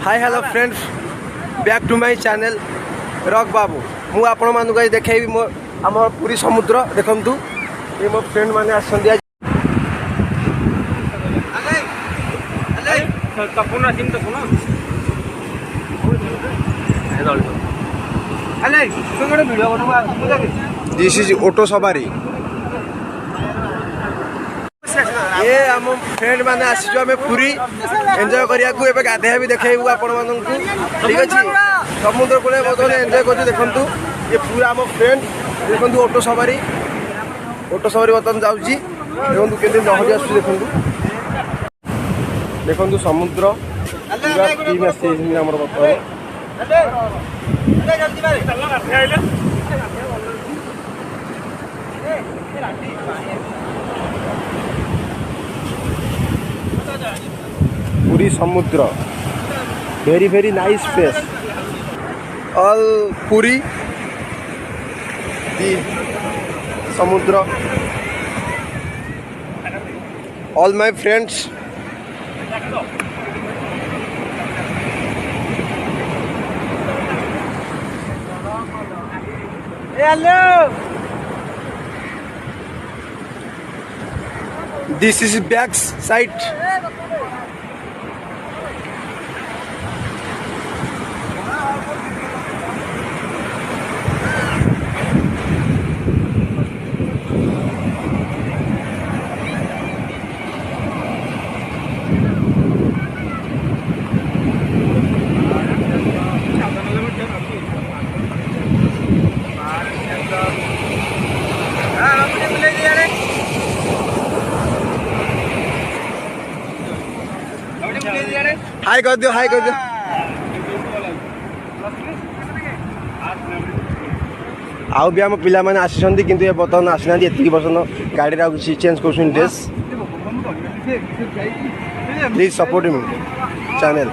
Hi hello friends, back to my channel rock Babu. मु आपण मानक आज देखैबी मो आम पूरी समुद्र देखंतु। ये मो फ्रेंड माने आसंदी आज दिस इज ऑटो सवारी। ये आम फ्रेंड मैंने आसीचु आम पूरी एंजॉय करिया को एबे गाधेया भी देखेबू आपण माननकु। ठीक अछि, समुद्र कूले बदले एंजॉय करछु। देखंतु ये पूरा आम फ्रेंड देखंतु ऑटो सवारी बतन जाउची। देखंतु केते लहरी आसु। देखंतु समुद्र पूरा टीम आसी हमर बतन पूरी समुद्र very very nice place all पूरी दी समुद्र all my friends. Hello, this is back side. Hi कर दियो, हाय कर दियो। आउ भी आम पिला माने आसिसंती किंतु ये बर्तमान आसीना एतिकी पर्सन गाड़ी रा किसी चेंज करछन dress. Please support me channel.